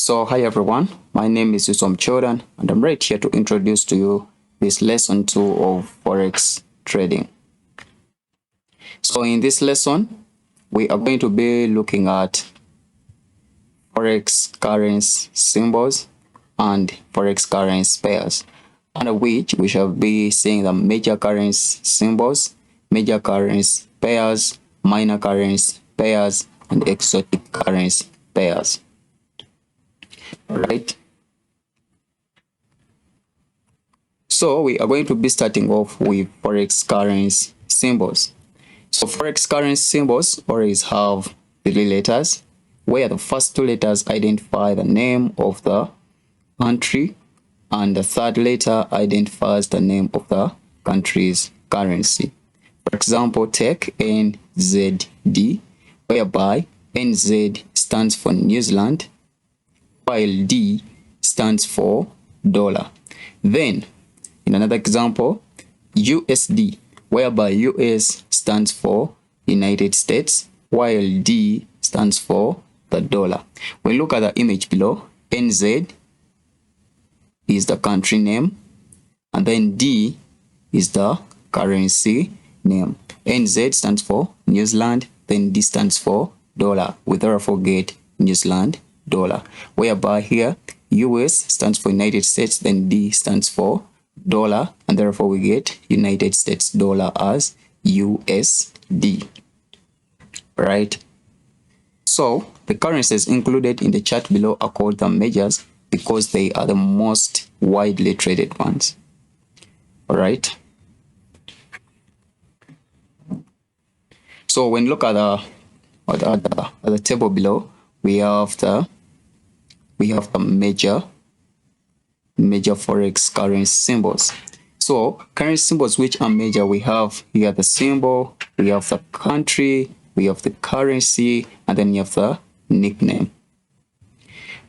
So hi everyone, my name is Usom Chodan and I'm right here to introduce to you this lesson 2 of forex trading. So in this lesson, we are going to be looking at forex currency symbols and forex currency pairs, under which we shall be seeing the major currency symbols, major currency pairs, minor currency pairs, and exotic currency pairs. Right. So we are going to be starting off with forex currency symbols. So forex currency symbols always have 3 letters, where the first 2 letters identify the name of the country and the third letter identifies the name of the country's currency. For example, take NZD, whereby NZ stands for New Zealand, while D stands for dollar. Then, in another example, USD, whereby US stands for United States, while D stands for the dollar. When you look at the image below, NZ is the country name, and then D is the currency name. NZ stands for New Zealand, then D stands for dollar. We therefore get New Zealand dollar, whereby here US stands for United States, then D stands for dollar, and therefore we get United States dollar as USD. Right. So the currencies included in the chart below are called the majors because they are the most widely traded ones. All right. So when you look at the table below, we have the major forex currency symbols. So currency symbols which are major, we have here the symbol, we have the country, we have the currency, and then you have the nickname.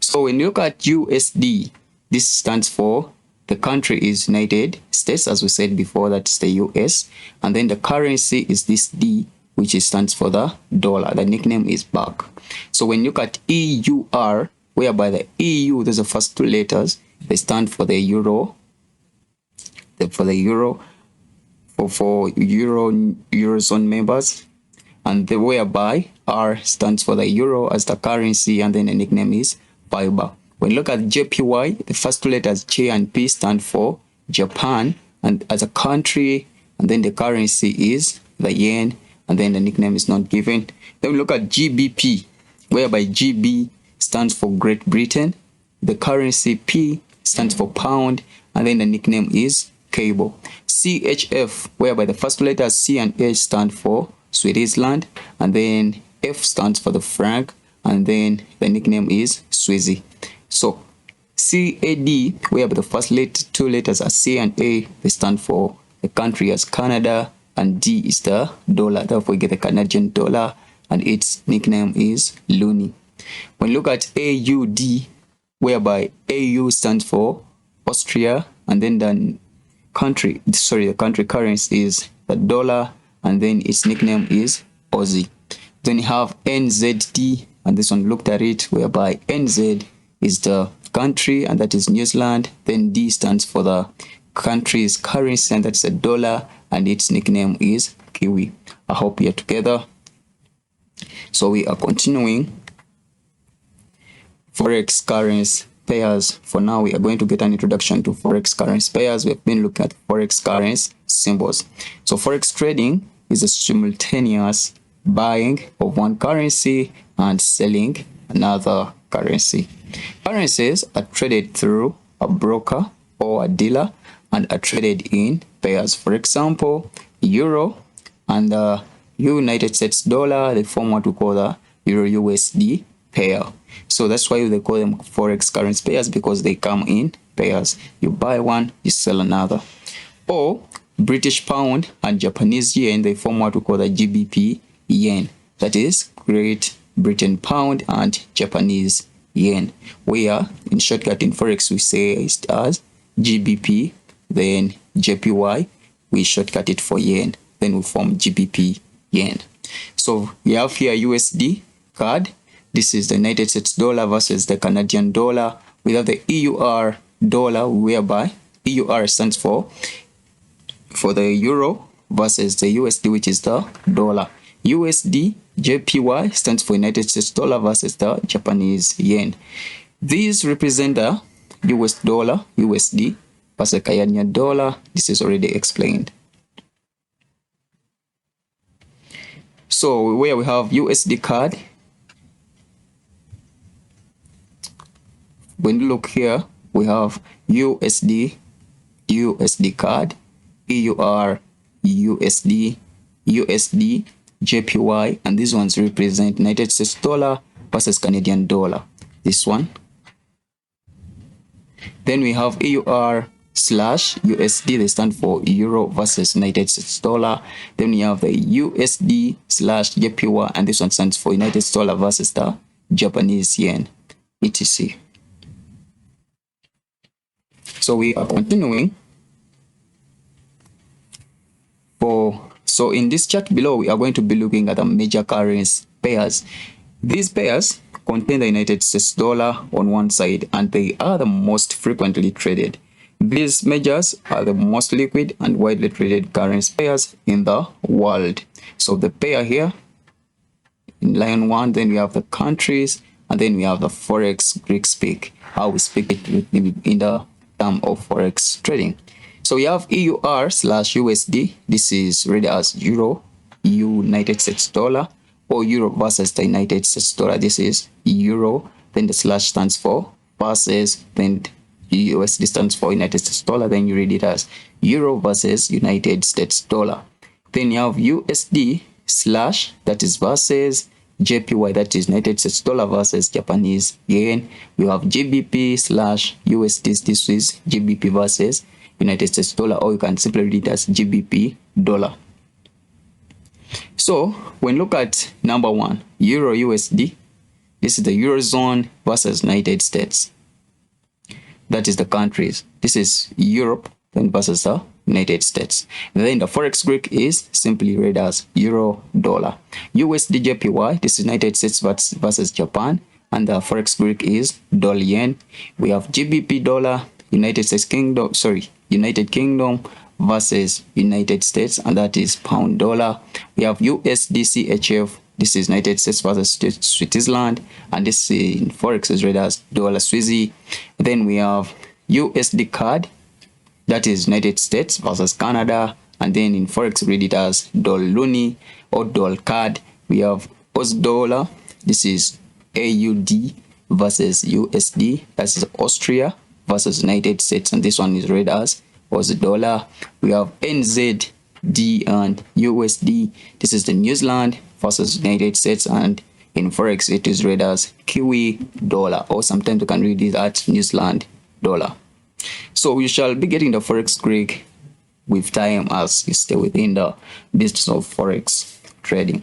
So when you look at USD, this stands for the country is United States, as we said before, that's the US, and then the currency is this D, which stands for the dollar. The nickname is BAC. So when you look at EUR, whereby the EU, there's the first 2 letters, they stand for the euro, for eurozone members, and the whereby R stands for the euro as the currency, and then the nickname is fiber. When you look at JPY, the first 2 letters J and P stand for Japan and as a country, and then the currency is the yen, and then the nickname is not given. Then we look at GBP, whereby GB stands for Great Britain, the currency P stands for pound, and then the nickname is cable. CHF, whereby the first 2 letters C and H stand for Switzerland, and then F stands for the franc, and then the nickname is Swiss. So CAD, whereby the first 2 letters are C and A, they stand for the country as Canada, and D is the dollar. Therefore, we get the Canadian dollar, and its nickname is loonie. When you look at AUD, whereby AU stands for Austria, and then the country currency is the dollar, and then its nickname is Aussie. Then you have NZD, and this one looked at it, whereby NZ is the country, and that is New Zealand. Then D stands for the country's currency, and that's a dollar, and its nickname is Kiwi. I hope you're together. So we are continuing forex currency pairs. For now, we are going to get an introduction to forex currency pairs. We have been looking at forex currency symbols. So forex trading is a simultaneous buying of one currency and selling another currency. Currencies are traded through a broker or a dealer and are traded in pairs. For example, euro and the United States dollar, they form what we call the Euro USD pair. So that's why they call them forex currency pairs, because they come in pairs. You buy one, you sell another. Or British pound and Japanese yen, they form what we call the GBP yen. That is Great Britain pound and Japanese yen. Where in shortcut in forex we say it as GBP, then JPY, we shortcut it for yen, then we form GBP yen. So we have here USD card, This is the United States dollar versus the Canadian dollar. We have the EUR dollar, whereby EUR stands for the euro versus the USD, which is the dollar. USD JPY stands for United States dollar versus the Japanese yen. These represent the US dollar, USD, versus Canadian dollar. This is already explained. So where we have USD card, when you look here, we have USD card, EUR USD, USD JPY, and these ones represent United States dollar versus Canadian dollar. This one. Then we have EUR/USD, they stand for euro versus United States dollar. Then we have the USD/JPY, and this one stands for United States dollar versus the Japanese yen, etc. So we are continuing. So in this chart below, we are going to be looking at the major currency pairs. These pairs contain the United States dollar on one side, and they are the most frequently traded. These majors are the most liquid and widely traded currency pairs in the world. So the pair here in line 1, then we have the countries, and then we have the forex Greek speak, how we speak it in the term of forex trading. So we have EUR/USD. This is read as euro, United States dollar, or euro versus the United States dollar. This is euro, then the slash stands for versus, then USD stands for United States dollar, then you read it as euro versus United States dollar. Then you have USD/, that is versus JPY, that is United States dollar versus Japanese yen. We have GBP/USD, this is GBP versus United States dollar, or you can simply read it as GBP dollar. So when you look at number 1, euro USD, this is the Eurozone versus United States. That is the countries. This is Europe then versus the United States. And then the forex Greek is simply read as euro dollar. USD JPY, this is United States versus Japan, and the forex Greek is dollar yen. We have GBP dollar, United Kingdom versus United States, and that is pound dollar. We have USD CHF, this is United States versus Switzerland, and this in forex is read as dollar Swizzy. Then we have USD card, that is United States versus Canada, and then in forex read it as doll loonie or doll card. We have Aus dollar, this is AUD versus USD, that is Austria versus United States, and this one is read as Aus dollar. We have NZD and USD, this is the New Zealand versus United States, and in forex it is read as Kiwi dollar, or sometimes you can read it as New Zealand dollar. So we shall be getting the forex Greek with time as you stay within the business of forex trading.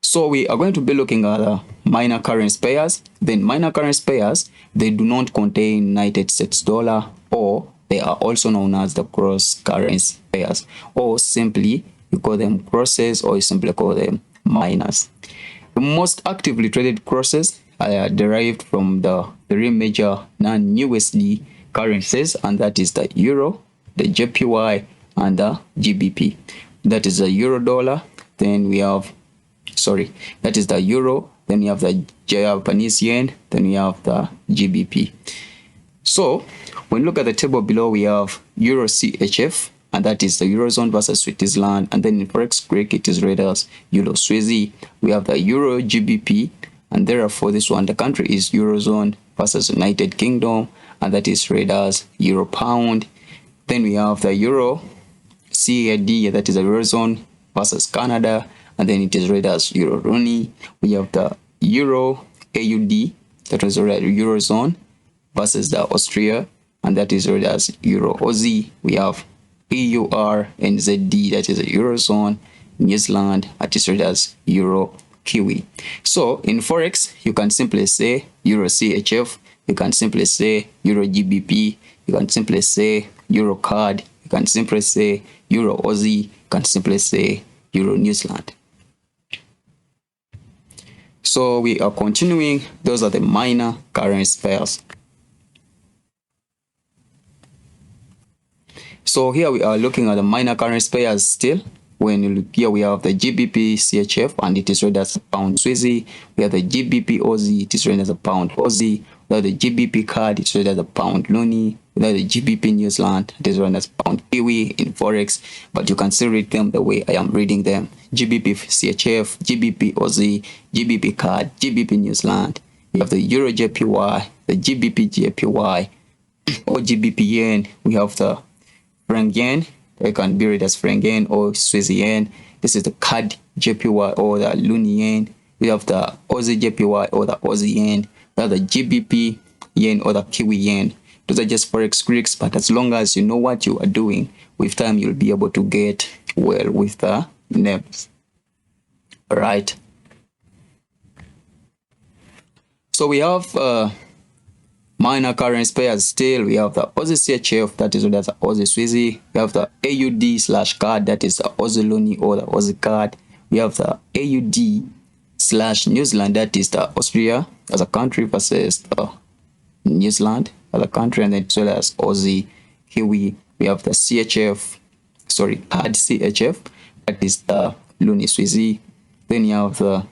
So we are going to be looking at minor currency pairs. Then minor currency pairs, they do not contain United States dollar, or they are also known as the cross currency pairs, or simply you call them crosses, or you simply call them minors. The most actively traded crosses are derived from the 3 major non-USD currencies, and that is the euro, the JPY, and the GBP. That is the euro dollar, then we have that is the euro, then we have the Japanese yen, then we have the GBP. So when you look at the table below, we have euro CHF, and that is the Eurozone versus Switzerland, and then in forex Greek it is read as euro Swizzy. We have the euro GBP, and therefore this one, the country is Eurozone versus United Kingdom, and that is read as euro pound. Then we have the euro CAD, that is the Eurozone versus Canada, and then it is read as euro loonie. We have the euro AUD, that is read Eurozone versus the Austria, and that is read as euro Aussie. We have EUR NZD, that is the Eurozone, New Zealand, that is read as euro Kiwi. So in forex you can simply say euro CHF, you can simply say euro GBP, you can simply say euro card, you can simply say euro Aussie, you can simply say euro New Zealand. So we are continuing. Those are the minor currency pairs. So here we are looking at the minor currency pairs still. When you look here, we have the GBP CHF and it is rated as a pound Swiss. We have the GBP Aussie, it is rated as a pound Aussie. We have the GBP CAD, it's rated as a pound Loonie. We have the GBP New Zealand, it is rated as pound Kiwi in forex, but you can still read them the way I am reading them. GBP CHF, GBP Aussie, GBP CAD, GBP New Zealand. We have the Euro JPY, the GBP JPY, or GBP Yen. We have the franc yen, they can be read as franc yen or Swiss yen. This is the CAD JPY or the Loonie yen. We have the Aussie JPY or the Aussie yen. We have the GBP yen or the Kiwi yen. Those are just forex Greeks, but as long as you know what you are doing, with time you'll be able to get well with the names. All right. So we have minor currency pairs still. We have the Aussie CHF, that is the Aussie Swiss. We have the AUD/CAD, that is the Aussie Loonie or the Aussie CAD. We have the AUD/New Zealand, that is the Austria as a country versus the New Zealand as a country, and then as well as Aussie Kiwi. We have the CHF, sorry, CAD CHF, that is the Loonie Swiss. Then you have the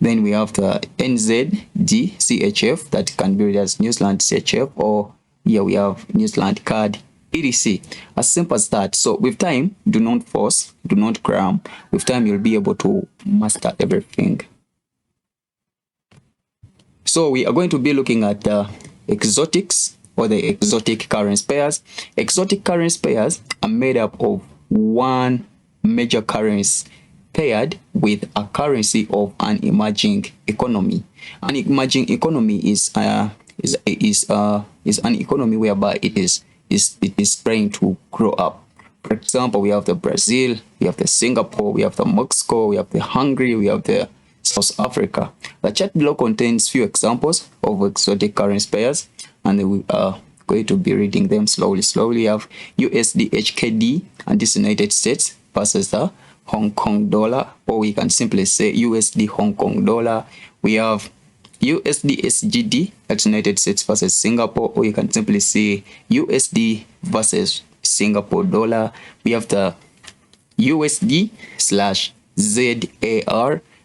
Then we have the NZD CHF, that can be read as New Zealand CHF, or here we have New Zealand CAD, etc. As simple as that. So with time, do not force, do not cram. With time, you'll be able to master everything. So we are going to be looking at the exotics or the exotic currency pairs. Exotic currency pairs are made up of one major currency paired with a currency of an emerging economy. An emerging economy is an economy whereby it is trying to grow up. For example, we have the Brazil, we have the Singapore, we have the Mexico, we have the Hungary, we have the South Africa. The chart below contains few examples of exotic currency pairs, and we are going to be reading them slowly. We have USD HKD, and this United States versus the Hong Kong dollar, or we can simply say USD Hong Kong dollar. We have USD SGD, that's United States versus Singapore, or you can simply say USD versus Singapore dollar. We have the USD/ZAR,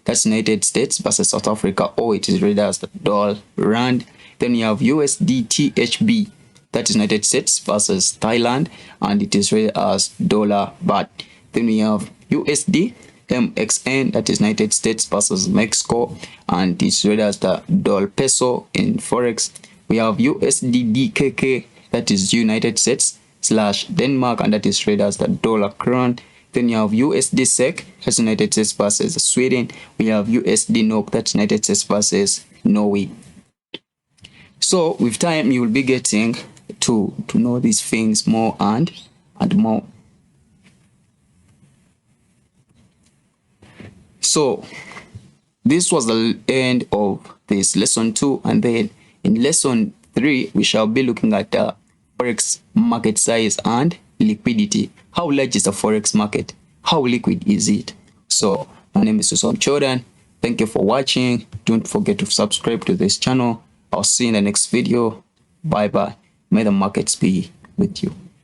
that's United States versus South Africa, or it is read as the dollar rand. Then you have USD THB, that is United States versus Thailand, and it is read as dollar baht. Then we have USD MXN, that is United States versus Mexico, and it's read as the dollar peso in forex. We have USD DKK, that is United States / Denmark, and that is read as the dollar crown. Then you have USD SEK, that's United States versus Sweden. We have USD NOK, that's United States versus Norway. So with time you will be getting to know these things more and more. So this was the end of this lesson 2, and then in lesson 3 we shall be looking at the forex market size and liquidity. How large is the forex market? How liquid is it? So my name is Susom Jordan. Thank you for watching. Don't forget to subscribe to this channel. I'll see you in the next video. Bye bye. May the markets be with you.